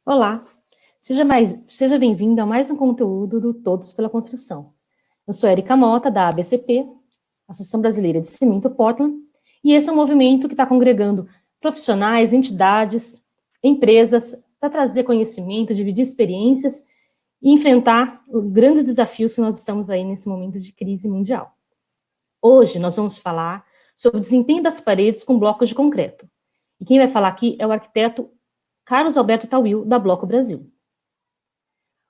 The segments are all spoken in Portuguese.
Olá, seja bem-vindo a mais um conteúdo do Todos pela Construção. Eu sou Erika Mota, da ABCP, Associação Brasileira de Cimento Portland, e esse é um movimento que está congregando profissionais, entidades, empresas, para trazer conhecimento, dividir experiências e enfrentar os grandes desafios que nós estamos aí nesse momento de crise mundial. Hoje nós vamos falar sobre o desempenho das paredes com blocos de concreto. E quem vai falar aqui é o arquiteto Carlos Alberto Tawil, da Bloco Brasil.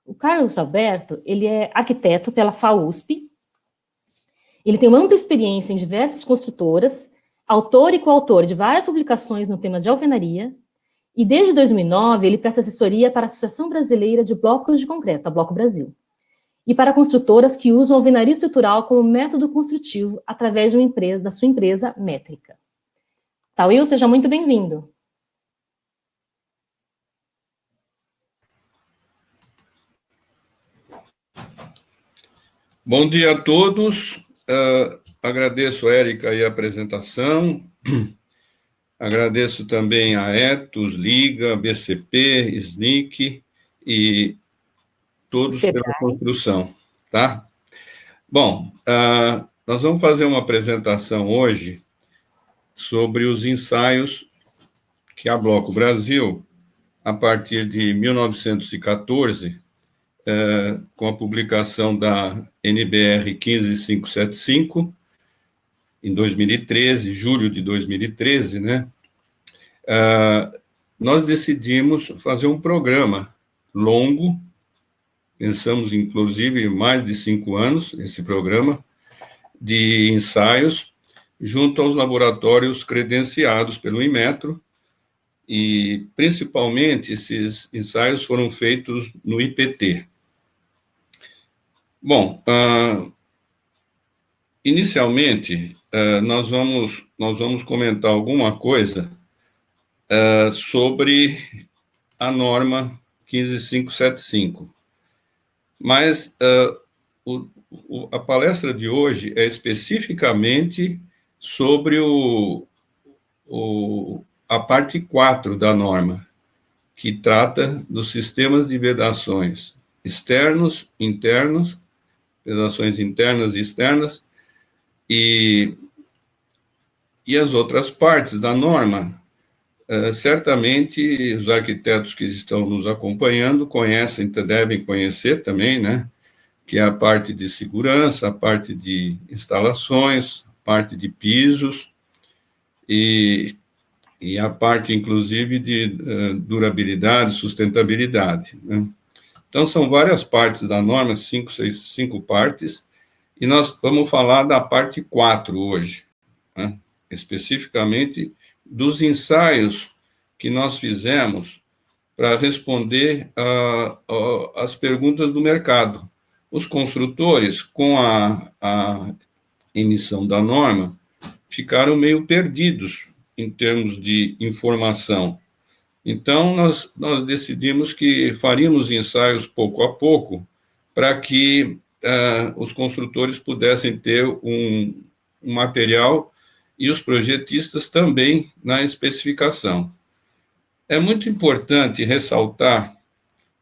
O Carlos Alberto, ele é arquiteto pela FAUSP, ele tem uma ampla experiência em diversas construtoras, autor e coautor de várias publicações no tema de alvenaria, e desde 2009 ele presta assessoria para a Associação Brasileira de Blocos de Concreto, a Bloco Brasil, e para construtoras que usam alvenaria estrutural como método construtivo através da sua empresa Métrica. Tawil, seja muito bem-vindo. Bom dia a todos. Agradeço, Érica, a apresentação. Agradeço também a Etos, Liga, BCP, SNIC e todos pela construção, tá? Bom, nós vamos fazer uma apresentação hoje sobre os ensaios que a Bloco Brasil, a partir de 1914, com a publicação da NBR 15575, em 2013, julho de 2013, né? Nós decidimos fazer um programa longo, pensamos, inclusive, mais de 5 anos, esse programa, de ensaios, junto aos laboratórios credenciados pelo Inmetro, e, principalmente, esses ensaios foram feitos no IPT. Bom, inicialmente, nós vamos comentar alguma coisa sobre a norma 15575. Mas a palestra de hoje é especificamente sobre a parte 4 da norma, que trata dos sistemas de vedações externos, internos, vedações internas e externas, e as outras partes da norma, certamente os arquitetos que estão nos acompanhando conhecem, devem conhecer também, né, que é a parte de segurança, a parte de instalações, a parte de pisos e a parte, inclusive, de durabilidade, sustentabilidade, né? Então, são várias partes da norma, 5 partes, e nós vamos falar da parte 4 hoje, né? Especificamente dos ensaios que nós fizemos para responder às perguntas do mercado. Os construtores, com a emissão da norma, ficaram meio perdidos em termos de informação. Então, nós decidimos que faríamos ensaios pouco a pouco para que os construtores pudessem ter um material e os projetistas também na especificação. É muito importante ressaltar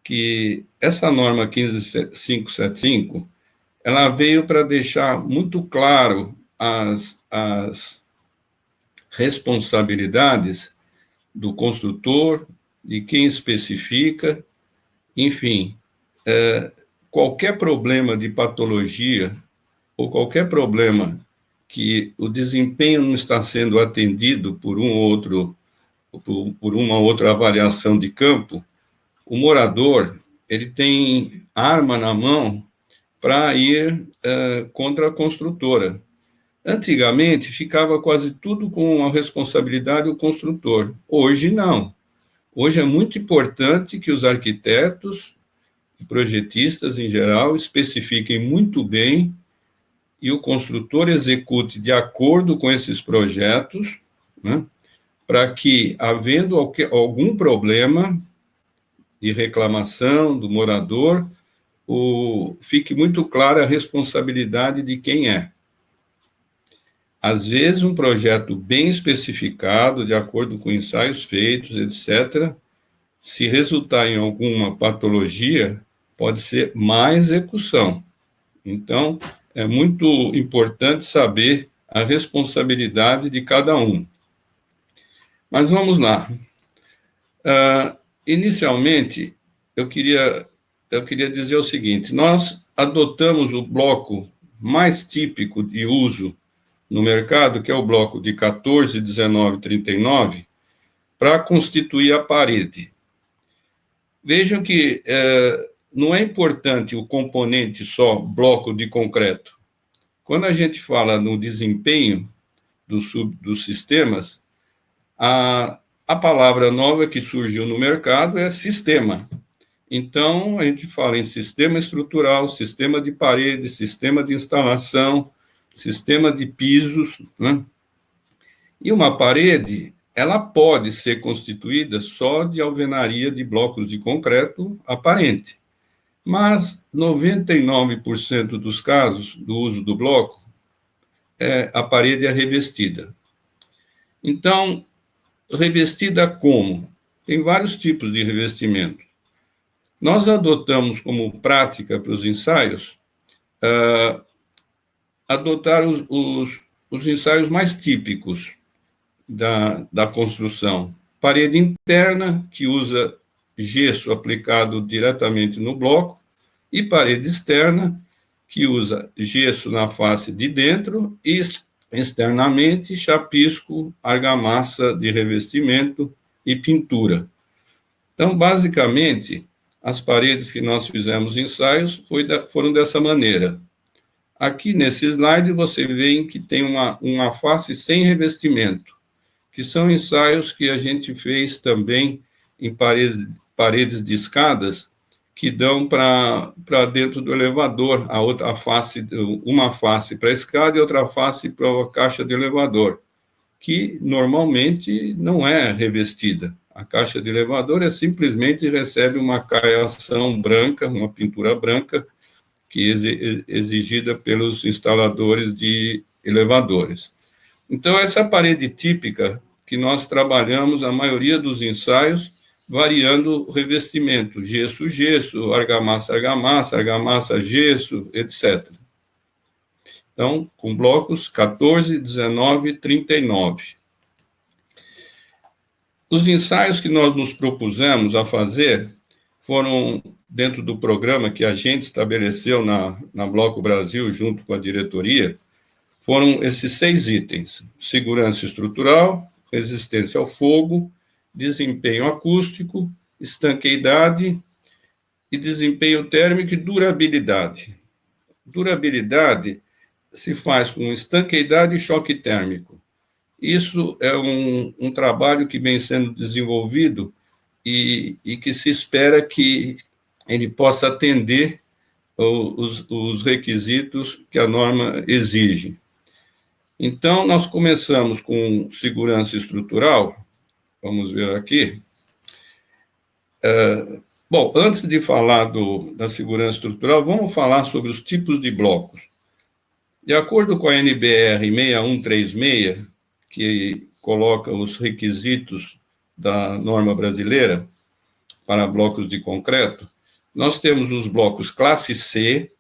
que essa norma 15575, ela veio para deixar muito claro as responsabilidades do construtor, de quem especifica, enfim, qualquer problema de patologia ou qualquer problema que o desempenho não está sendo atendido por uma outra avaliação de campo, o morador, ele tem arma na mão para ir contra a construtora. Antigamente, ficava quase tudo com a responsabilidade do construtor. Hoje, não. Hoje é muito importante que os arquitetos e projetistas, em geral, especifiquem muito bem e o construtor execute de acordo com esses projetos, né, para que, havendo algum problema de reclamação do morador, fique muito clara a responsabilidade de quem é. Às vezes, um projeto bem especificado, de acordo com ensaios feitos, etc., se resultar em alguma patologia, pode ser má execução. Então, é muito importante saber a responsabilidade de cada um. Mas vamos lá. Inicialmente, eu queria dizer o seguinte: nós adotamos o bloco mais típico de uso no mercado, que é o bloco de 14, 19 e 39, para constituir a parede. Vejam que não é importante o componente só bloco de concreto. Quando a gente fala no desempenho dos sistemas, a palavra nova que surgiu no mercado é sistema. Então, a gente fala em sistema estrutural, sistema de parede, sistema de instalação, sistema de pisos, né? E uma parede, ela pode ser constituída só de alvenaria de blocos de concreto aparente, mas 99% dos casos do uso do bloco, a parede é revestida. Então, revestida como? Tem vários tipos de revestimento. Nós adotamos como prática para os ensaios, adotar os ensaios mais típicos da construção. Parede interna, que usa gesso aplicado diretamente no bloco, e parede externa, que usa gesso na face de dentro e externamente chapisco, argamassa de revestimento e pintura. Então, basicamente, as paredes que nós fizemos ensaios foram dessa maneira. Aqui nesse slide você vê que tem uma face sem revestimento, que são ensaios que a gente fez também em paredes de escadas, que dão para dentro do elevador, uma face para a escada e outra face para a caixa de elevador, que normalmente não é revestida. A caixa de elevador simplesmente recebe uma caiação branca, uma pintura branca, que é exigida pelos instaladores de elevadores. Então, essa parede típica que nós trabalhamos, a maioria dos ensaios, variando o revestimento, gesso, argamassa, gesso, etc. Então, com blocos 14, 19 e 39. Os ensaios que nós nos propusemos a fazer foram, dentro do programa que a gente estabeleceu na Bloco Brasil, junto com a diretoria, foram esses 6 itens: segurança estrutural, resistência ao fogo, desempenho acústico, estanqueidade e desempenho térmico e durabilidade. Durabilidade se faz com estanqueidade e choque térmico. Isso é um trabalho que vem sendo desenvolvido e que se espera que ele possa atender os requisitos que a norma exige. Então, nós começamos com segurança estrutural. Vamos ver aqui. Bom, antes de falar da segurança estrutural, vamos falar sobre os tipos de blocos. De acordo com a NBR 6136, que coloca os requisitos da norma brasileira para blocos de concreto, nós temos os blocos classe C,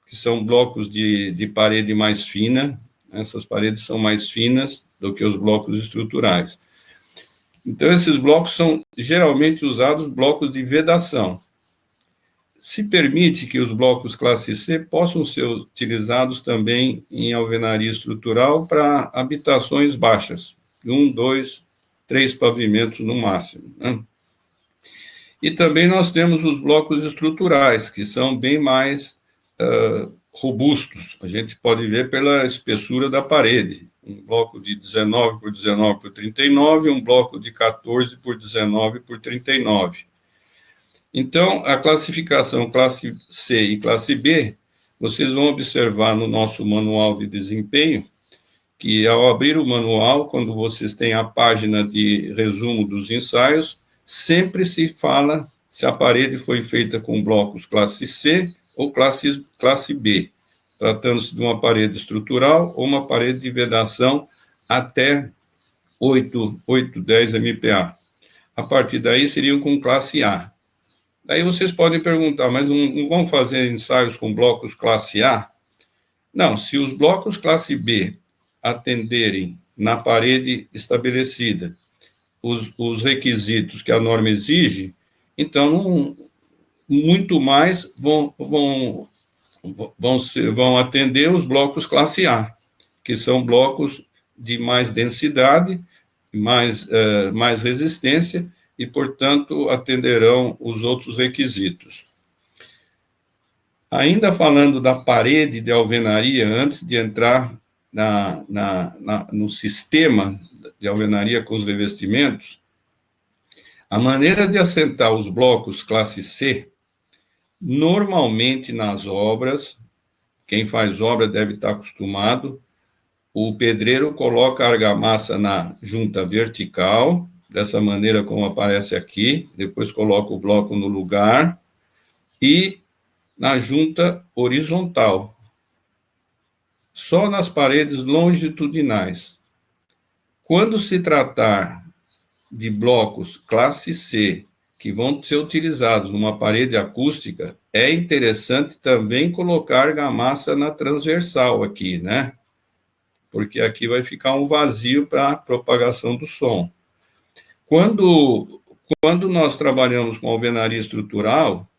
que são blocos de parede mais fina. Essas paredes são mais finas do que os blocos estruturais. Então, esses blocos são geralmente usados blocos de vedação. Se permite que os blocos classe C possam ser utilizados também em alvenaria estrutural para habitações baixas, 1, 2, 3 pavimentos no máximo, né? E também nós temos os blocos estruturais, que são bem mais robustos. A gente pode ver pela espessura da parede. Um bloco de 19 por 19 por 39 e um bloco de 14 por 19 por 39. Então, a classificação classe C e classe B, vocês vão observar no nosso manual de desempenho, que ao abrir o manual, quando vocês têm a página de resumo dos ensaios, sempre se fala se a parede foi feita com blocos classe C ou classe B, tratando-se de uma parede estrutural ou uma parede de vedação até 10 MPa. a partir daí seriam com classe A. Daí vocês podem perguntar, mas não vão fazer ensaios com blocos classe A? Não, se os blocos classe B atenderem na parede estabelecida os requisitos que a norma exige, então muito mais vão atender os blocos classe A, que são blocos de mais densidade, mais resistência, e, portanto, atenderão os outros requisitos. Ainda falando da parede de alvenaria, antes de entrar no sistema de alvenaria com os revestimentos, a maneira de assentar os blocos classe C, normalmente nas obras, quem faz obra deve estar acostumado, o pedreiro coloca a argamassa na junta vertical, dessa maneira como aparece aqui, depois coloca o bloco no lugar, e na junta horizontal, só nas paredes longitudinais. Quando se tratar de blocos classe C, que vão ser utilizados numa parede acústica, é interessante também colocar argamassa na transversal aqui, né? Porque aqui vai ficar um vazio para a propagação do som. Quando nós trabalhamos com alvenaria estrutural,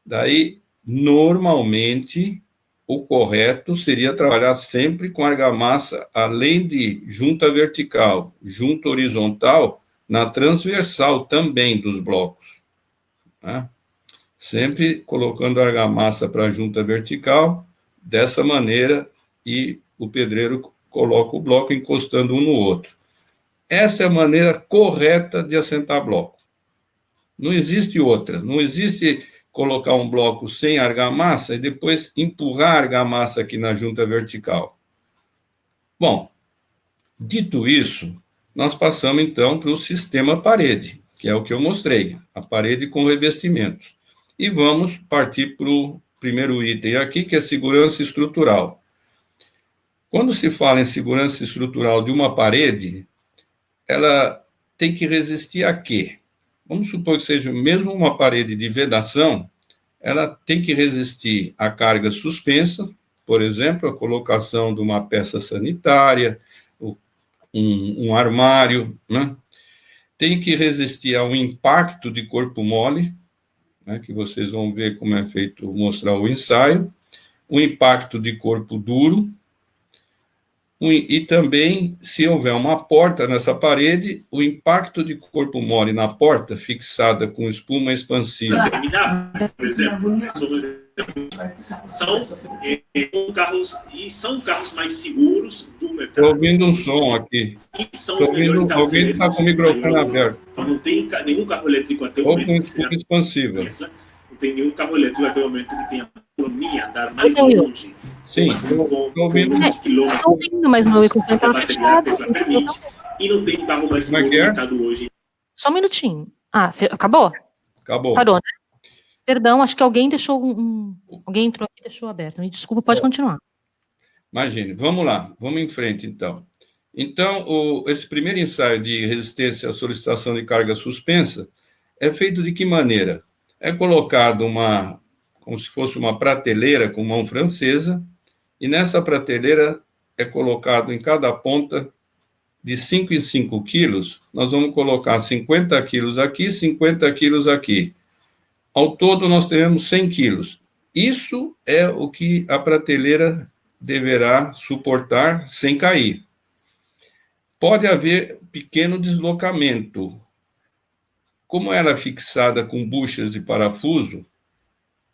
daí, normalmente, o correto seria trabalhar sempre com argamassa, além de junta vertical, junta horizontal, na transversal também dos blocos. Né? Sempre colocando argamassa para a junta vertical, dessa maneira, e o pedreiro coloca o bloco encostando um no outro. Essa é a maneira correta de assentar bloco. Não existe outra. Não existe colocar um bloco sem argamassa e depois empurrar a argamassa aqui na junta vertical. Bom, dito isso, nós passamos, então, para o sistema parede, que é o que eu mostrei, a parede com revestimentos. E vamos partir para o primeiro item aqui, que é segurança estrutural. Quando se fala em segurança estrutural de uma parede, ela tem que resistir a quê? Vamos supor que seja mesmo uma parede de vedação, ela tem que resistir à carga suspensa, por exemplo, a colocação de uma peça sanitária, um armário, né? Tem que resistir ao impacto de corpo mole, né, que vocês vão ver como é feito, mostrar o ensaio, o impacto de corpo duro, e também, se houver uma porta nessa parede, o impacto de corpo mole na porta, fixada com espuma expansiva. Por exemplo, são carros mais seguros do mercado. Estou ouvindo um som aqui. Estou ouvindo alguém está com o microfone aberto. Então, não tem nenhum carro elétrico até o Ou momento. com espuma expansiva. Não tem nenhum carro elétrico até o momento que tenha autonomia, andar mais longe. Sim, estou ouvindo. Estou ouvindo, mas meu microfone estava fechado. E não tem carro mais seguro no mercado hoje. Só um minutinho. Ah, acabou? Acabou. Parou, né? Perdão, acho que alguém deixou alguém entrou aqui e deixou aberto. Me desculpa, pode continuar. Imagine, vamos lá, vamos em frente, então. Então, esse primeiro ensaio de resistência à solicitação de carga suspensa é feito de que maneira? É colocado como se fosse uma prateleira com mão francesa, e nessa prateleira é colocado em cada ponta, de 5 em 5 quilos, nós vamos colocar 50 quilos aqui, 50 quilos aqui. Ao todo, nós teremos 100 quilos. Isso é o que a prateleira deverá suportar sem cair. Pode haver pequeno deslocamento. Como ela é fixada com buchas de parafuso,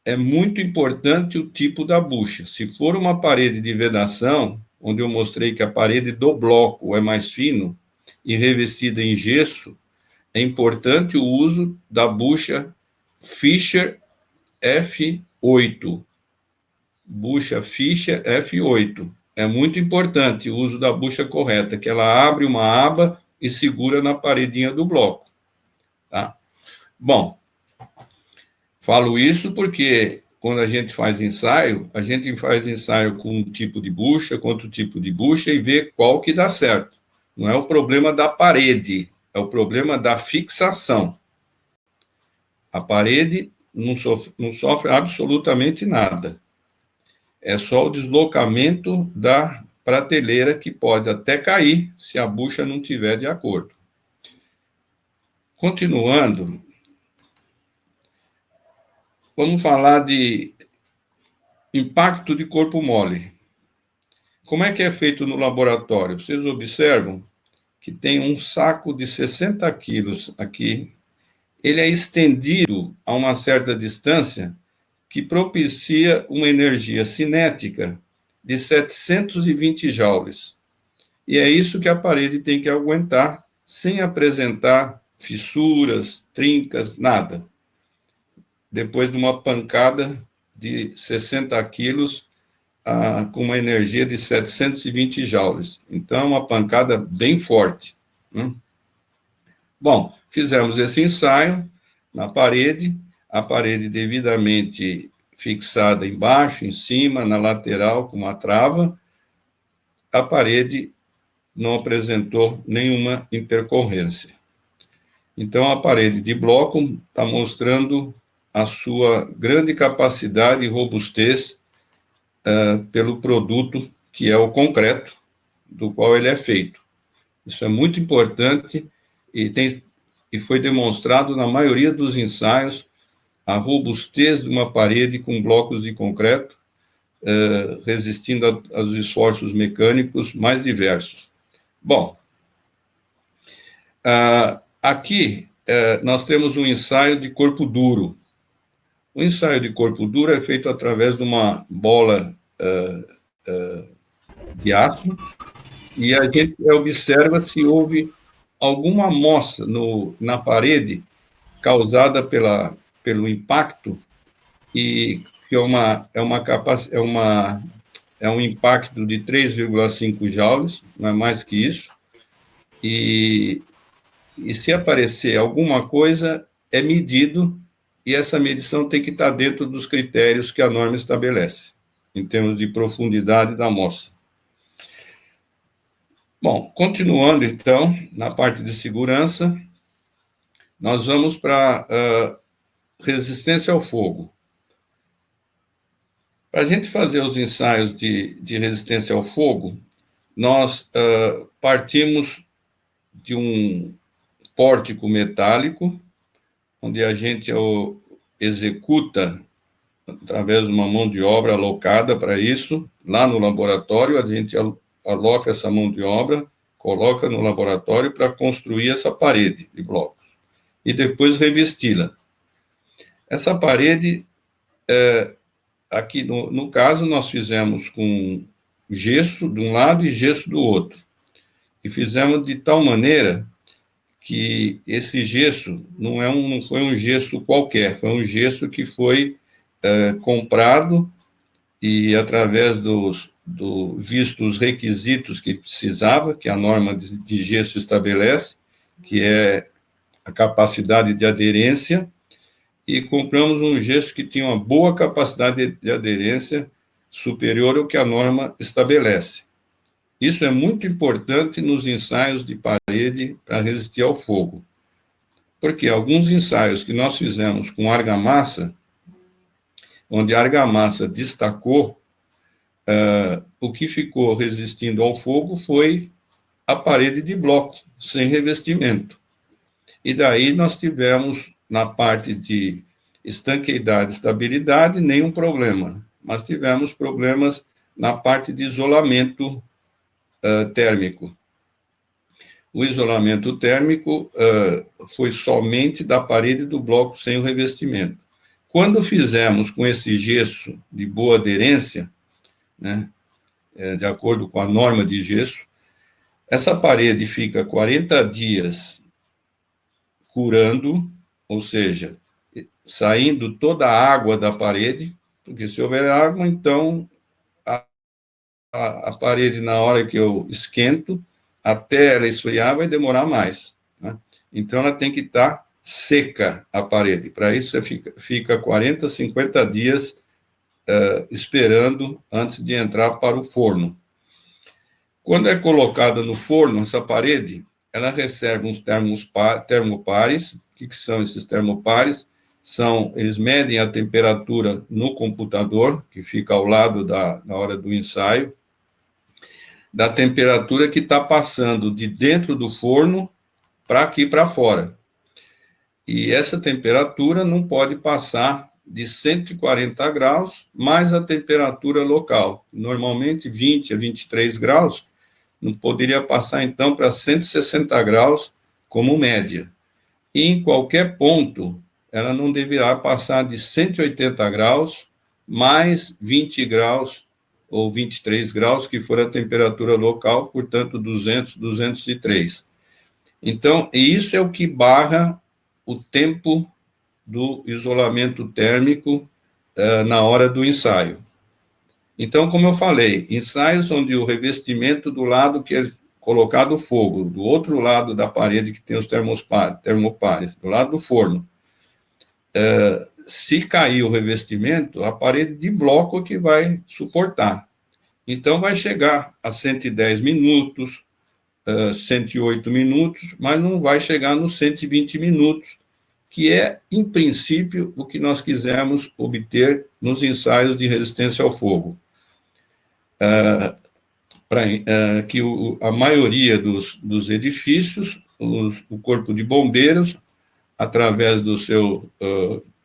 é muito importante o tipo da bucha. Se for uma parede de vedação, onde eu mostrei que a parede do bloco é mais fino e revestida em gesso, é importante o uso da bucha Fischer F8. Bucha Fischer F8. É muito importante o uso da bucha correta, que ela abre uma aba e segura na paredinha do bloco. Tá? Bom, falo isso porque quando a gente faz ensaio com um tipo de bucha, com outro tipo de bucha e vê qual que dá certo. Não é o problema da parede, é o problema da fixação. A parede não sofre absolutamente nada. É só o deslocamento da prateleira, que pode até cair se a bucha não estiver de acordo. Continuando, vamos falar de impacto de corpo mole. Como é que é feito no laboratório? Vocês observam que tem um saco de 60 quilos aqui. Ele é estendido a uma certa distância que propicia uma energia cinética de 720 joules. E é isso que a parede tem que aguentar, sem apresentar fissuras, trincas, nada. Depois de uma pancada de 60 quilos, com uma energia de 720 joules. Então, é uma pancada bem forte. Bom, fizemos esse ensaio na parede, a parede devidamente fixada embaixo, em cima, na lateral, com uma trava. A parede não apresentou nenhuma intercorrência. Então, a parede de bloco está mostrando a sua grande capacidade e robustez pelo produto que é o concreto, do qual ele é feito. Isso é muito importante e foi demonstrado na maioria dos ensaios a robustez de uma parede com blocos de concreto, resistindo aos esforços mecânicos mais diversos. Bom, aqui nós temos um ensaio de corpo duro. O ensaio de corpo duro é feito através de uma bola de aço, e a gente observa se houve alguma amostra na parede causada pelo impacto, e que é um impacto de 3,5 joules, não é mais que isso, e se aparecer alguma coisa, é medido, e essa medição tem que estar dentro dos critérios que a norma estabelece, em termos de profundidade da amostra. Bom, continuando, então, na parte de segurança, nós vamos para resistência ao fogo. Para a gente fazer os ensaios de resistência ao fogo, nós partimos de um pórtico metálico, onde a gente executa, através de uma mão de obra alocada para isso, lá no laboratório, a gente aloca essa mão de obra, coloca no laboratório para construir essa parede de blocos, e depois revesti-la. Essa parede, aqui no caso, nós fizemos com gesso de um lado e gesso do outro, e fizemos de tal maneira que esse gesso não foi um gesso qualquer, foi um gesso que foi comprado, e através visto os requisitos que precisava, que a norma de gesso estabelece, que é a capacidade de aderência, e compramos um gesso que tinha uma boa capacidade de aderência, superior ao que a norma estabelece. Isso é muito importante nos ensaios de parede para resistir ao fogo, porque alguns ensaios que nós fizemos com argamassa, onde a argamassa destacou, o que ficou resistindo ao fogo foi a parede de bloco, sem revestimento. E daí nós tivemos, na parte de estanqueidade e estabilidade, nenhum problema, mas tivemos problemas na parte de isolamento térmico. O isolamento térmico foi somente da parede do bloco sem o revestimento. Quando fizemos com esse gesso de boa aderência, né, de acordo com a norma de gesso, essa parede fica 40 dias curando, ou seja, saindo toda a água da parede, porque se houver água, então a parede, na hora que eu esquento, até ela esfriar, vai demorar mais, né? Então, ela tem que estar seca, a parede. Para isso, você fica 40, 50 dias esperando antes de entrar para o forno. Quando é colocada no forno, essa parede, ela recebe uns termopares. O que são esses termopares? Eles medem a temperatura no computador, que fica ao lado na hora do ensaio, da temperatura que está passando de dentro do forno para aqui para fora. E essa temperatura não pode passar de 140 graus, mais a temperatura local. Normalmente 20 a 23 graus, não poderia passar então para 160 graus como média. E em qualquer ponto, ela não deverá passar de 180 graus, mais 20 graus ou 23 graus, que for a temperatura local, portanto, 200, 203. Então, isso é o que barra o tempo do isolamento térmico na hora do ensaio. Então, como eu falei, ensaios onde o revestimento do lado que é colocado fogo, do outro lado da parede que tem os termopares, do lado do forno, se cair o revestimento, a parede de bloco que vai suportar. Então, vai chegar a 110 minutos, 108 minutos, mas não vai chegar nos 120 minutos, que é, em princípio, o que nós quisemos obter nos ensaios de resistência ao fogo. Que a maioria dos edifícios, o Corpo de Bombeiros, através do seu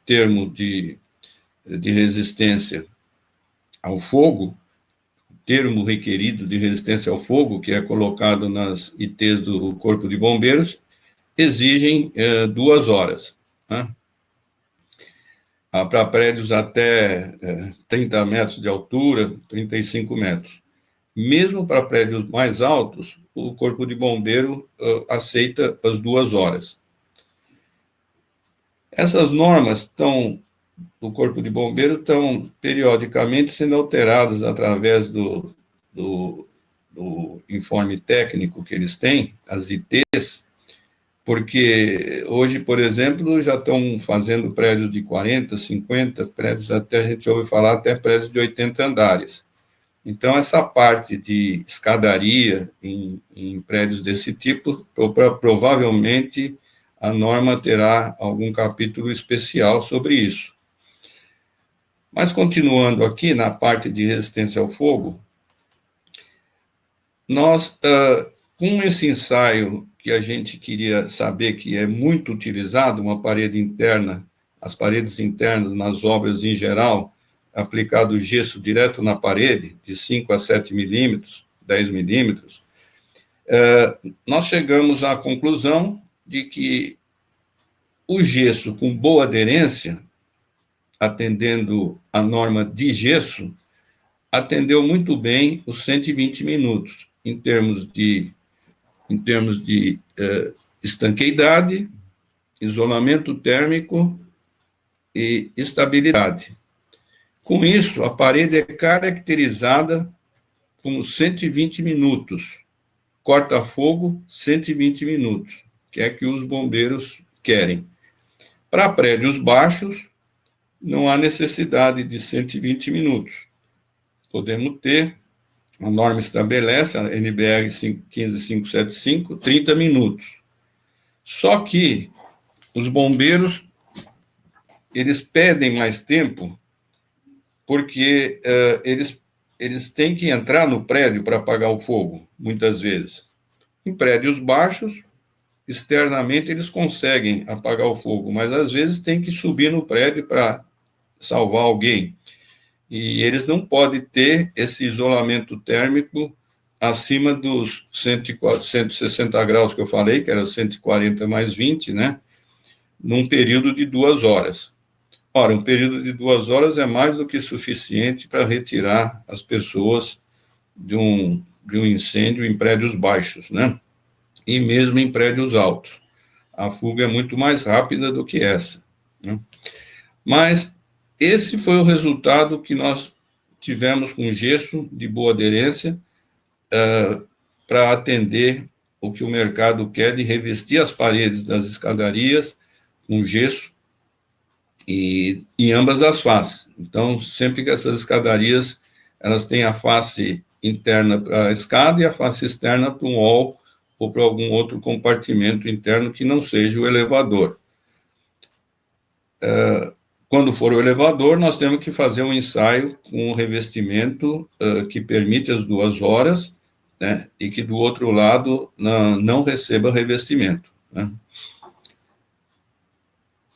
termo de resistência ao fogo, termo requerido de resistência ao fogo, que é colocado nas ITs do Corpo de Bombeiros, exigem 2 horas. Né? Para prédios até 30 metros de altura, 35 metros. Mesmo para prédios mais altos, o Corpo de Bombeiro aceita as 2 horas. Essas normas do Corpo de Bombeiro estão periodicamente sendo alteradas através do informe técnico que eles têm, as ITs, porque hoje, por exemplo, já estão fazendo prédios de 40, 50, prédios até, a gente ouve falar, até prédios de 80 andares. Então, essa parte de escadaria em prédios desse tipo, provavelmente a norma terá algum capítulo especial sobre isso. Mas, continuando aqui na parte de resistência ao fogo, nós, com esse ensaio que a gente queria saber que é muito utilizado, uma parede interna, as paredes internas nas obras em geral, aplicado gesso direto na parede, de 5 a 7 milímetros, 10 milímetros, nós chegamos à conclusão de que o gesso com boa aderência, atendendo a norma de gesso, atendeu muito bem os 120 minutos, em termos de estanqueidade, isolamento térmico e estabilidade. Com isso, a parede é caracterizada como 120 minutos, corta-fogo 120 minutos, que é que os bombeiros querem. Para prédios baixos, não há necessidade de 120 minutos. Podemos ter, a norma estabelece, a NBR 15575, 30 minutos. Só que os bombeiros, eles pedem mais tempo, porque eles têm que entrar no prédio para apagar o fogo, muitas vezes. Em prédios baixos, externamente, eles conseguem apagar o fogo, mas às vezes tem que subir no prédio para salvar alguém. E eles não podem ter esse isolamento térmico acima dos 160 graus que eu falei, que era 140 mais 20, né? Num período de 2 horas. Ora, um período de 2 horas é mais do que suficiente para retirar as pessoas de um incêndio em prédios baixos, né? E mesmo em prédios altos. A fuga é muito mais rápida do que essa, né? Mas esse foi o resultado que nós tivemos com gesso de boa aderência para atender o que o mercado quer de revestir as paredes das escadarias com gesso e em ambas as faces. Então, sempre que essas escadarias, elas têm a face interna para a escada e a face externa para um hall ou para algum outro compartimento interno que não seja o elevador. Quando for o elevador, nós temos que fazer um ensaio com um revestimento que permite as 2 horas, né, e que do outro lado não receba revestimento, né.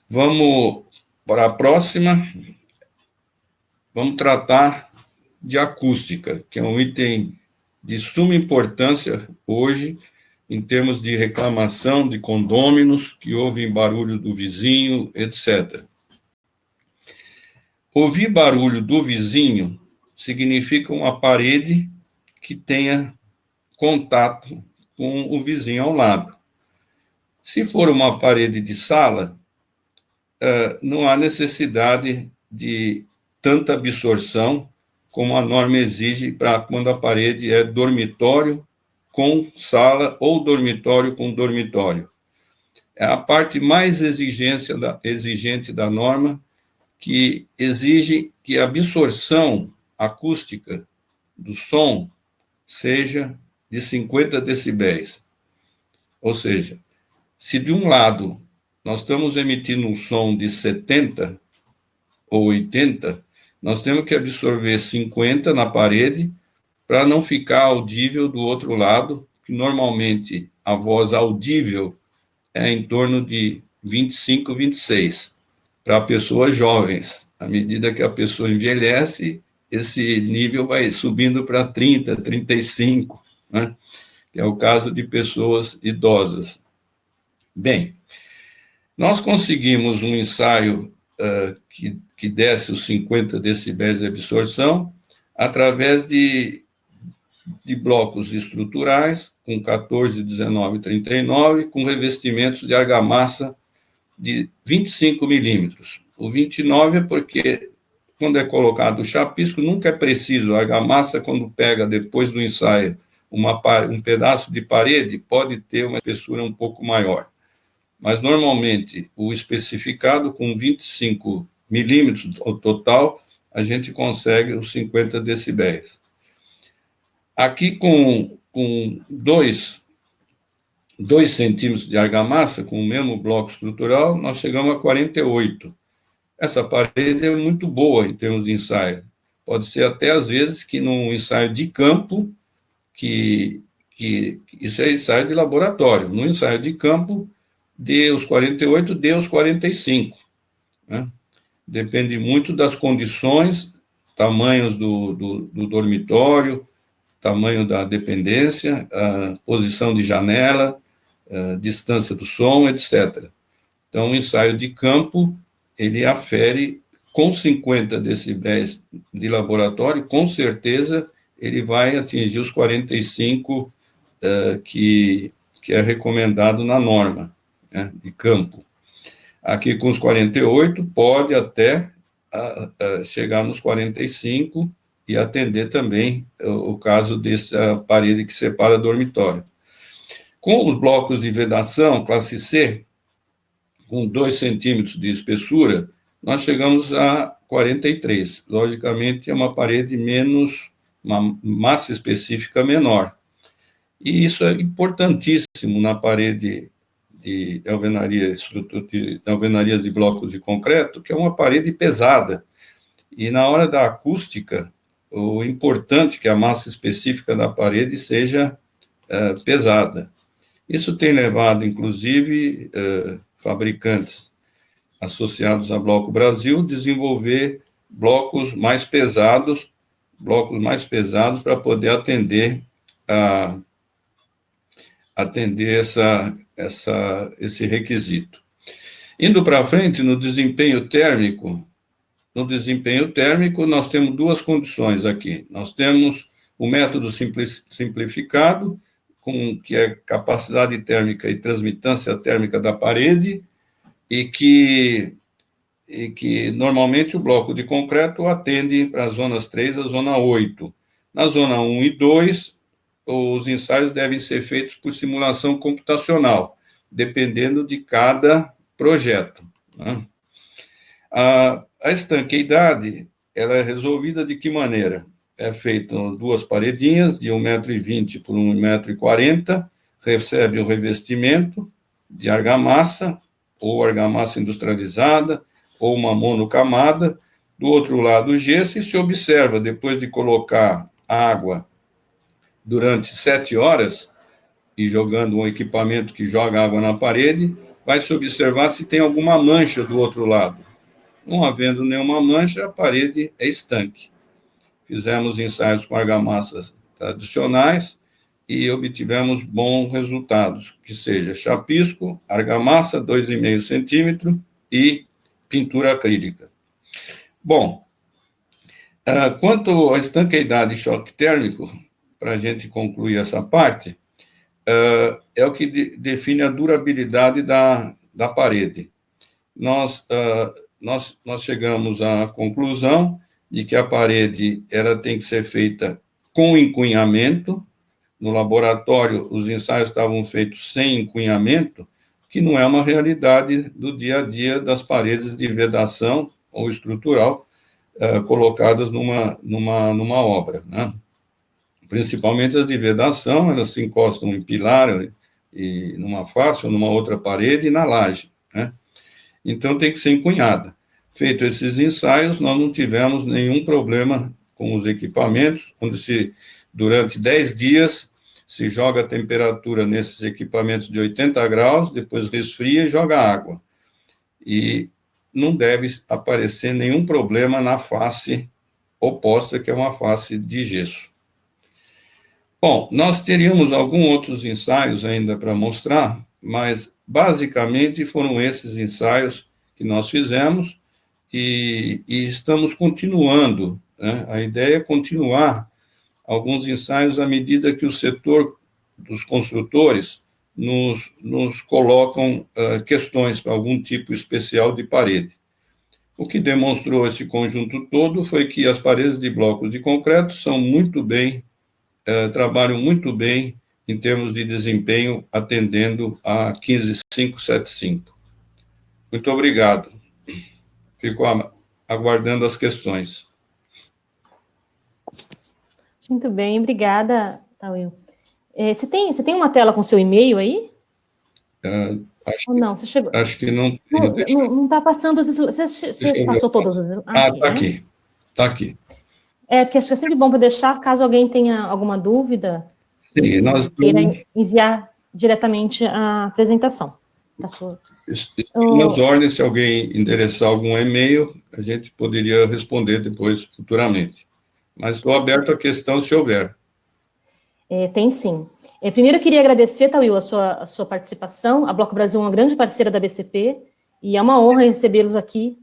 Vamos para a próxima. Vamos tratar de acústica, que é um item de suma importância hoje, em termos de reclamação de condôminos que ouvem barulho do vizinho, etc. Ouvir barulho do vizinho significa uma parede que tenha contato com o vizinho ao lado. Se for uma parede de sala, não há necessidade de tanta absorção como a norma exige para quando a parede é dormitório com sala ou dormitório com dormitório. É a parte mais exigente da norma, que exige que a absorção acústica do som seja de 50 decibéis. Ou seja, se de um lado nós estamos emitindo um som de 70 ou 80, nós temos que absorver 50 na parede para não ficar audível do outro lado, que normalmente a voz audível é em torno de 25, 26, para pessoas jovens. À medida que a pessoa envelhece, esse nível vai subindo para 30, 35, né? Que é o caso de pessoas idosas. Bem, nós conseguimos um ensaio que desse os 50 decibéis de absorção através de blocos estruturais com 14, 19 e 39, com revestimentos de argamassa de 25 milímetros. O 29 é porque, quando é colocado o chapisco, nunca é preciso. A argamassa, quando pega depois do ensaio um pedaço de parede, pode ter uma espessura um pouco maior. Mas, normalmente, o especificado com 25 milímetros ao total, a gente consegue os 50 decibéis. Aqui, com 2 centímetros de argamassa, com o mesmo bloco estrutural, nós chegamos a 48. Essa parede é muito boa em termos de ensaio. Pode ser até, às vezes, que num ensaio de campo, que isso é ensaio de laboratório, no ensaio de campo, dê os 48, dê os 45. Né? Depende muito das condições, tamanhos do dormitório, tamanho da dependência, a posição de janela, distância do som, etc. Então, o ensaio de campo, ele afere com 50 decibéis de laboratório, com certeza ele vai atingir os 45 que é recomendado na norma, né, de campo. Aqui, com os 48, pode até chegar nos 45 e atender também o caso dessa parede que separa dormitório. Com os blocos de vedação, classe C, com 2 centímetros de espessura, nós chegamos a 43. Logicamente, é uma parede menos, uma massa específica menor. E isso é importantíssimo na parede de alvenarias de blocos de concreto, que é uma parede pesada. E na hora da acústica, o importante é que a massa específica da parede seja pesada. Isso tem levado, inclusive, fabricantes associados a Bloco Brasil a desenvolver blocos mais pesados para poder atender esse requisito. Indo para frente, no desempenho térmico, nós temos 2 condições aqui. Nós temos o método simplificado, que é capacidade térmica e transmitância térmica da parede, e que normalmente o bloco de concreto atende para as zonas 3 a zona 8. Na zona 1 e 2, os ensaios devem ser feitos por simulação computacional, dependendo de cada projeto. Né? A estanqueidade, ela é resolvida de que maneira? É feito 2 paredinhas de 1,20 m por 1,40 m, recebe o revestimento de argamassa, ou argamassa industrializada, ou uma monocamada, do outro lado o gesso, e se observa, depois de colocar água durante 7 horas, e jogando um equipamento que joga água na parede, vai se observar se tem alguma mancha do outro lado. Não havendo nenhuma mancha, a parede é estanque. Fizemos ensaios com argamassas tradicionais e obtivemos bons resultados, que seja chapisco, argamassa, 2,5 centímetros e pintura acrílica. Bom, quanto à estanqueidade e choque térmico, para a gente concluir essa parte, é o que define a durabilidade da parede. Nós chegamos à conclusão de que a parede ela tem que ser feita com encunhamento. No laboratório, os ensaios estavam feitos sem encunhamento, que não é uma realidade do dia a dia das paredes de vedação ou estrutural colocadas numa obra, né? Principalmente as de vedação, elas se encostam em pilar, e numa face ou numa outra parede e na laje, né? Então, tem que ser encunhada. Feito esses ensaios, nós não tivemos nenhum problema com os equipamentos, onde durante 10 dias, se joga a temperatura nesses equipamentos de 80 graus, depois resfria e joga água. E não deve aparecer nenhum problema na face oposta, que é uma face de gesso. Bom, nós teríamos alguns outros ensaios ainda para mostrar, mas basicamente foram esses ensaios que nós fizemos e estamos continuando, né? A ideia é continuar alguns ensaios à medida que o setor dos construtores nos colocam questões para algum tipo especial de parede. O que demonstrou esse conjunto todo foi que as paredes de blocos de concreto são muito bem, trabalham muito bem em termos de desempenho, atendendo a 15575. Muito obrigado. Fico aguardando as questões. Muito bem, obrigada, Tauil. Você tem uma tela com seu e-mail aí? Ou não? Você chegou? Acho que não. Não está passando os slides. Você passou todos os slides? Está aqui. Está aqui. Porque acho que é sempre bom para deixar, caso alguém tenha alguma dúvida, sim, nós queira enviar diretamente a apresentação. Nas ordens, se alguém endereçar algum e-mail, a gente poderia responder depois, futuramente. Mas estou aberto à questão, se houver. Tem sim. Primeiro, eu queria agradecer, Tauil, a sua participação. A Bloco Brasil é uma grande parceira da BCP, e é uma honra recebê-los aqui,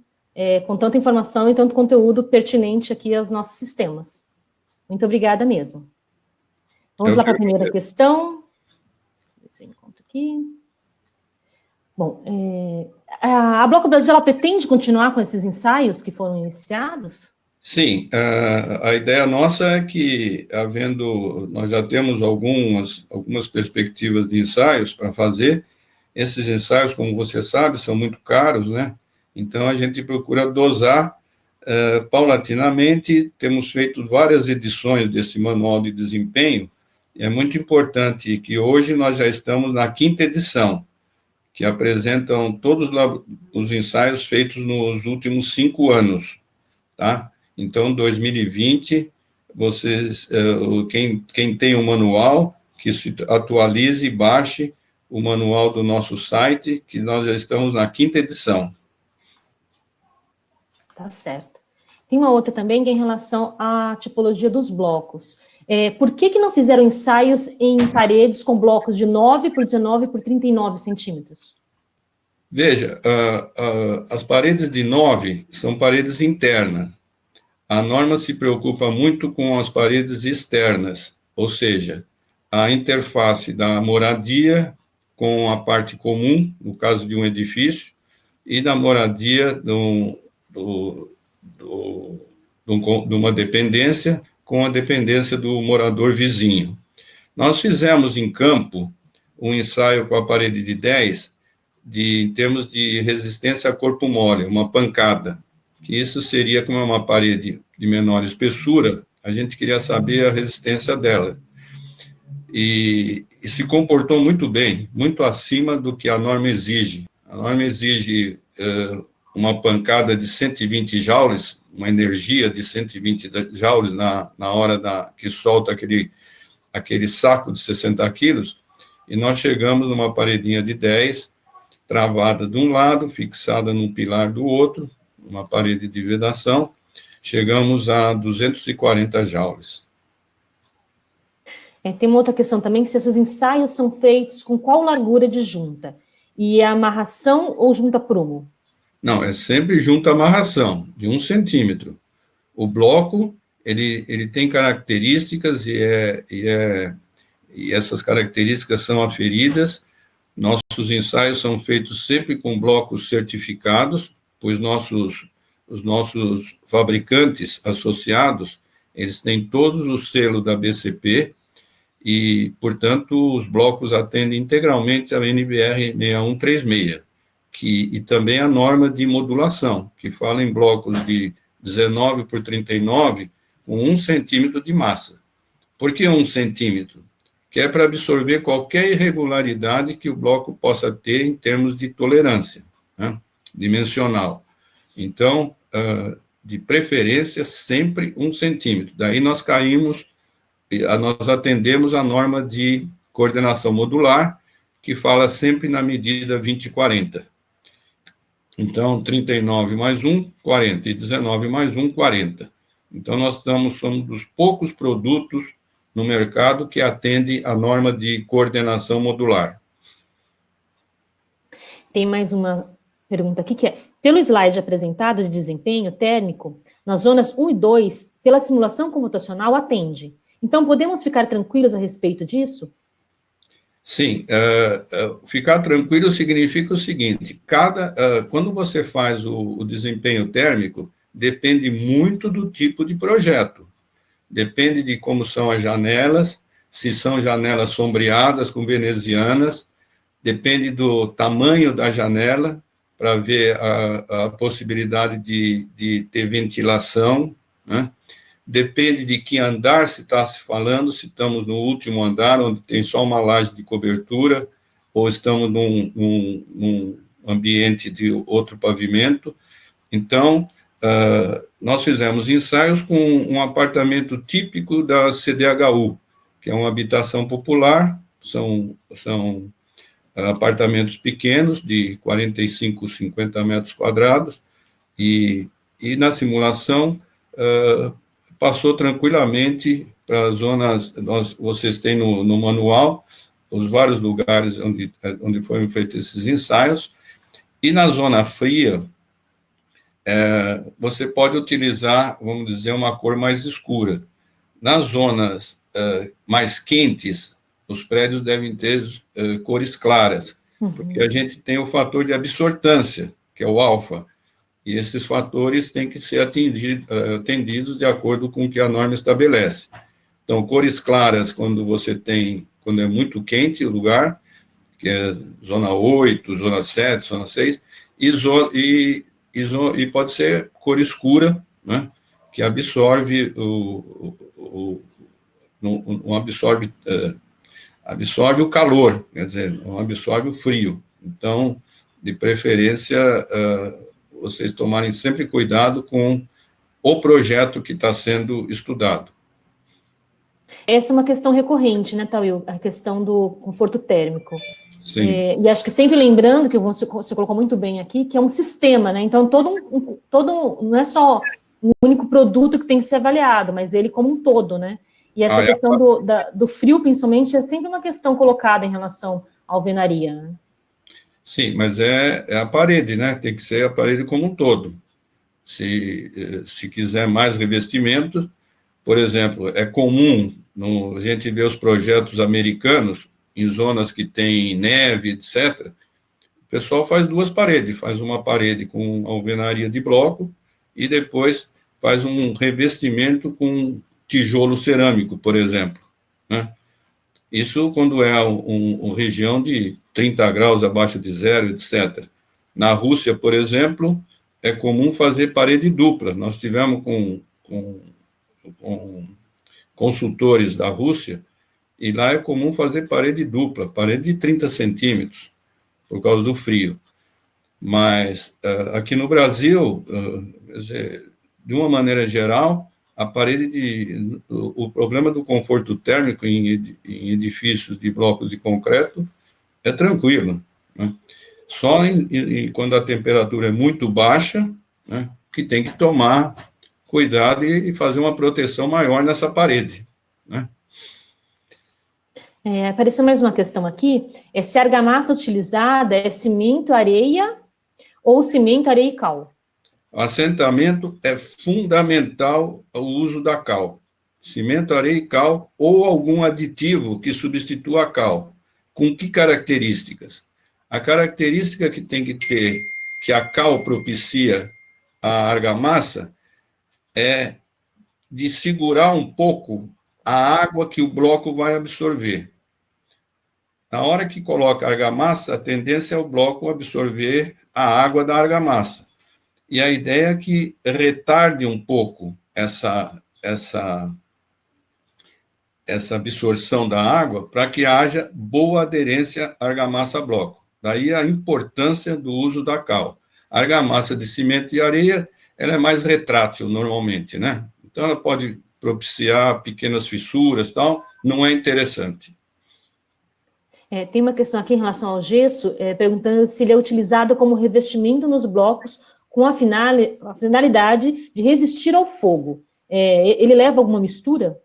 com tanta informação e tanto conteúdo pertinente aqui aos nossos sistemas. Muito obrigada mesmo. Vamos lá para a primeira questão. Deixa eu ver se eu encontro aqui. Bom, a Bloco Brasil, ela pretende continuar com esses ensaios que foram iniciados? Sim, a ideia nossa é que, nós já temos algumas perspectivas de ensaios para fazer. Esses ensaios, como você sabe, são muito caros, né? Então, a gente procura dosar paulatinamente. Temos feito várias edições desse manual de desempenho. É muito importante que hoje nós já estamos na 5ª edição, que apresentam todos os ensaios feitos nos últimos 5 anos, tá? Então, 2020, quem tem o manual, que se atualize e baixe o manual do nosso site, que nós já estamos na 5ª edição. Tá certo. Tem uma outra também, que é em relação à tipologia dos blocos. Por que não fizeram ensaios em paredes com blocos de 9 por 19 por 39 centímetros? Veja, as paredes de 9 são paredes internas. A norma se preocupa muito com as paredes externas, ou seja, a interface da moradia com a parte comum, no caso de um edifício, e da moradia de uma dependência com a dependência do morador vizinho. Nós fizemos em campo um ensaio com a parede de 10, em termos de resistência a corpo mole, uma pancada, que isso seria como uma parede de menor espessura, a gente queria saber a resistência dela. E se comportou muito bem, muito acima do que a norma exige. A norma exige uma pancada de 120 joules, uma energia de 120 joules na hora que solta aquele saco de 60 quilos, e nós chegamos numa paredinha de 10, travada de um lado, fixada num pilar do outro, uma parede de vedação, chegamos a 240 joules. Tem uma outra questão também, se esses ensaios são feitos com qual largura de junta? E é amarração ou junta prumo? Não, é sempre junta amarração, de 1 centímetro. O bloco, ele tem características e essas características são aferidas. Nossos ensaios são feitos sempre com blocos certificados, pois os nossos fabricantes associados, eles têm todos o selo da BCP, e, portanto, os blocos atendem integralmente a NBR 6136, e também a norma de modulação, que fala em blocos de 19 por 39, com 1 centímetro de massa. Por que 1 centímetro? Que é para absorver qualquer irregularidade que o bloco possa ter em termos de tolerância, né, dimensional. Então, de preferência, sempre 1 centímetro. Daí nós nós atendemos a norma de coordenação modular, que fala sempre na medida 20/40. Então, 39 mais 1, 40, e 19 mais 1, 40. Então, nós somos dos poucos produtos no mercado que atende a norma de coordenação modular. Tem mais uma pergunta aqui, que é, pelo slide apresentado de desempenho térmico, nas zonas 1 e 2, pela simulação computacional, atende. Então, podemos ficar tranquilos a respeito disso? Sim, ficar tranquilo significa o seguinte, quando você faz o desempenho térmico, depende muito do tipo de projeto, depende de como são as janelas, se são janelas sombreadas com venezianas, depende do tamanho da janela, para ver a possibilidade de ter ventilação, né? Depende de que andar se está se falando, se estamos no último andar, onde tem só uma laje de cobertura, ou estamos num ambiente de outro pavimento. Então, nós fizemos ensaios com um apartamento típico da CDHU, que é uma habitação popular, são apartamentos pequenos, de 45, 50 metros quadrados, e na simulação passou tranquilamente para as zonas, vocês têm no manual, os vários lugares onde foram feitos esses ensaios, e na zona fria, você pode utilizar, vamos dizer, uma cor mais escura. Nas zonas mais quentes, os prédios devem ter cores claras, porque a gente tem o fator de absortância, que é o alfa, e esses fatores têm que ser atendidos de acordo com o que a norma estabelece. Então, cores claras, quando é muito quente o lugar, que é zona 8, zona 7, zona 6, e pode ser cor escura, né, que absorve absorve o calor, quer dizer, não absorve o frio. Então, de preferência, vocês tomarem sempre cuidado com o projeto que está sendo estudado. Essa é uma questão recorrente, né, Tauil? A questão do conforto térmico. Sim. E acho que sempre lembrando, que você colocou muito bem aqui, que é um sistema, né? Então, não é só um único produto que tem que ser avaliado, mas ele como um todo, né? E essa questão do frio, principalmente, é sempre uma questão colocada em relação à alvenaria, né? Sim, mas é a parede, né? Tem que ser a parede como um todo. Se quiser mais revestimento, por exemplo, é comum a gente ver os projetos americanos em zonas que tem neve, etc. O pessoal faz 2 paredes, faz uma parede com alvenaria de bloco e depois faz um revestimento com tijolo cerâmico, por exemplo, né? Isso quando é uma região de 30 graus abaixo de zero, etc. Na Rússia, por exemplo, é comum fazer parede dupla. Nós tivemos com consultores da Rússia, e lá é comum fazer parede dupla, parede de 30 centímetros, por causa do frio. Mas aqui no Brasil, de uma maneira geral, a parede o problema do conforto térmico em edifícios de blocos de concreto é tranquilo, né? Só quando a temperatura é muito baixa, né, que tem que tomar cuidado e fazer uma proteção maior nessa parede, né? Apareceu mais uma questão aqui, se a argamassa utilizada é cimento, areia ou cimento, areia e cal? O assentamento é fundamental o uso da cal. Cimento, areia e cal, ou algum aditivo que substitua a cal. Com que características? A característica que tem que ter, que a cal propicia a argamassa, é de segurar um pouco a água que o bloco vai absorver. Na hora que coloca a argamassa, a tendência é o bloco absorver a água da argamassa. E a ideia é que retarde um pouco essa absorção da água para que haja boa aderência argamassa-bloco. Daí a importância do uso da cal. A argamassa de cimento e areia, ela é mais retrátil normalmente, né? Então ela pode propiciar pequenas fissuras e tal, não é interessante. Tem uma questão aqui em relação ao gesso, perguntando se ele é utilizado como revestimento nos blocos com a finalidade de resistir ao fogo. Ele leva alguma mistura?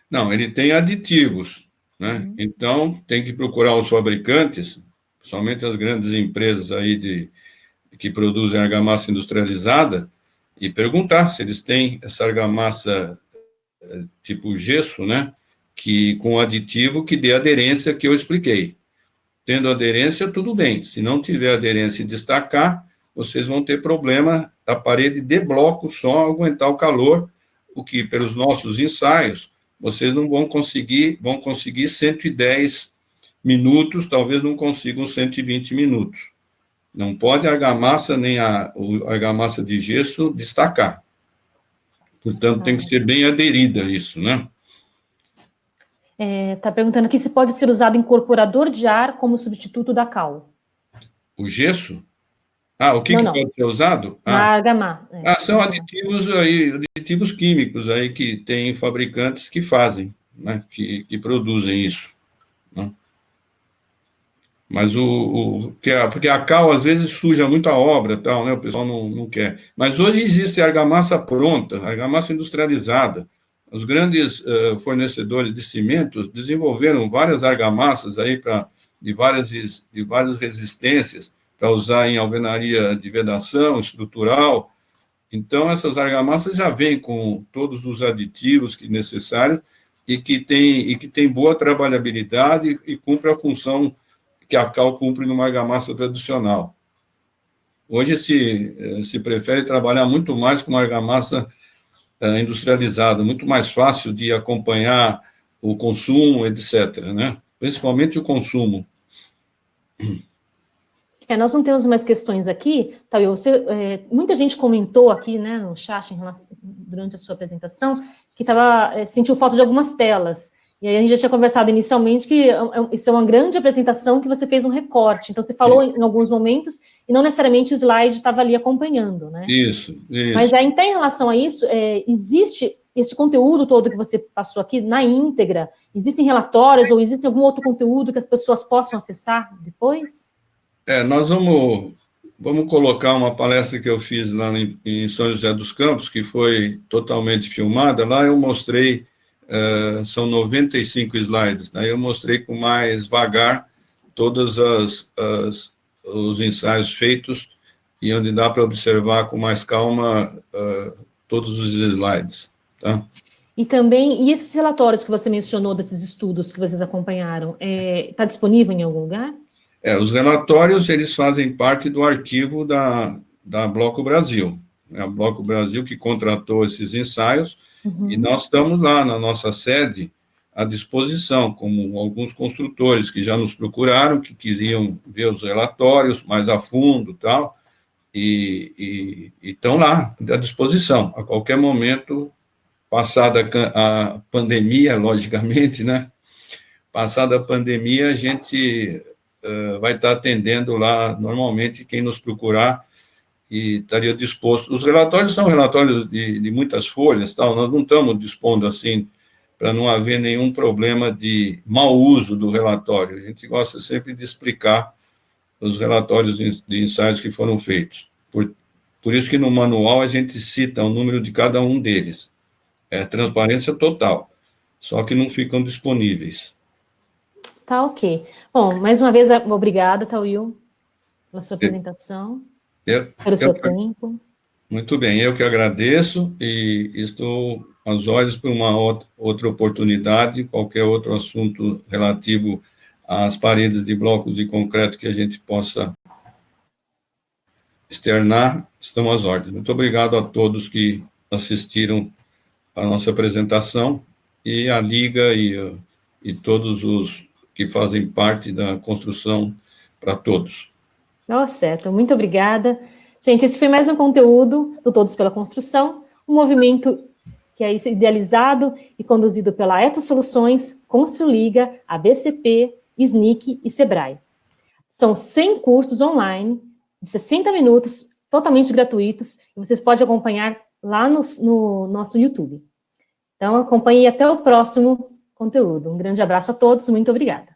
Não, ele tem aditivos, né? Então, tem que procurar os fabricantes, principalmente as grandes empresas aí que produzem argamassa industrializada, e perguntar se eles têm essa argamassa tipo gesso, né? Que com aditivo que dê aderência que eu expliquei. Tendo aderência, tudo bem. Se não tiver aderência e destacar, vocês vão ter problema da parede de bloco só aguentar o calor, o que, pelos nossos ensaios, vocês não vão conseguir 110 minutos, talvez não consigam 120 minutos. Não pode a argamassa, nem a argamassa de gesso destacar. Portanto, tem que ser bem aderida a isso, né? Está perguntando aqui se pode ser usado incorporador de ar como substituto da cal. O gesso? O que pode ser usado? Na argamassa. São aditivos químicos aí que tem fabricantes que fazem, né, que produzem isso, né? Mas porque a cal às vezes suja muito a obra, tal, né? O pessoal não quer. Mas hoje existe argamassa pronta, argamassa industrializada. Os grandes fornecedores de cimento desenvolveram várias argamassas aí de várias resistências para usar em alvenaria de vedação estrutural. Então, essas argamassas já vêm com todos os aditivos que necessários e que tem boa trabalhabilidade e cumpre a função que a cal cumpre numa argamassa tradicional. Hoje se prefere trabalhar muito mais com uma argamassa industrializada, muito mais fácil de acompanhar o consumo, etc., né? Principalmente o consumo. Nós não temos mais questões aqui, Tauio. Muita gente comentou aqui, né, no chat durante a sua apresentação que sentiu falta de algumas telas. E aí a gente já tinha conversado inicialmente que isso é uma grande apresentação que você fez um recorte. Então, você falou em alguns momentos e não necessariamente o slide estava ali acompanhando, né? Isso. Mas aí, então, em relação a isso, existe esse conteúdo todo que você passou aqui na íntegra? Existem relatórios ou existe algum outro conteúdo que as pessoas possam acessar depois? Nós vamos colocar uma palestra que eu fiz lá em São José dos Campos, que foi totalmente filmada. Lá eu mostrei, são 95 slides, né? Eu mostrei com mais vagar todos os ensaios feitos e onde dá para observar com mais calma todos os slides, tá? E esses relatórios que você mencionou, desses estudos que vocês acompanharam, está disponível em algum lugar? Os relatórios, eles fazem parte do arquivo da Bloco Brasil. É a Bloco Brasil que contratou esses ensaios, e nós estamos lá na nossa sede à disposição, como alguns construtores que já nos procuraram, que queriam ver os relatórios mais a fundo, tal, e estão lá à disposição. A qualquer momento, passada a pandemia, logicamente, né? passada a pandemia, a gente vai estar atendendo lá, normalmente, quem nos procurar e estaria disposto. Os relatórios são relatórios de muitas folhas, tal, nós não estamos dispondo assim, para não haver nenhum problema de mau uso do relatório. A gente gosta sempre de explicar os relatórios de ensaios que foram feitos. Por isso que no manual a gente cita o número de cada um deles. É transparência total, só que não ficam disponíveis. Tá ok. Bom, mais uma vez, obrigada, Tauil, pela sua apresentação, pelo seu tempo. Muito bem, eu que agradeço e estou às ordens para uma outra oportunidade, qualquer outro assunto relativo às paredes de blocos de concreto que a gente possa externar, estão às ordens. Muito obrigado a todos que assistiram a nossa apresentação e a Liga e todos os que fazem parte da construção para todos. Certo, muito obrigada. Gente, esse foi mais um conteúdo do Todos pela Construção, um movimento que é idealizado e conduzido pela Etos Soluções, Construliga, ABCP, SNIC e Sebrae. São 100 cursos online, de 60 minutos, totalmente gratuitos, e vocês podem acompanhar lá no nosso YouTube. Então, acompanhe até o próximo conteúdo. Um grande abraço a todos, muito obrigada.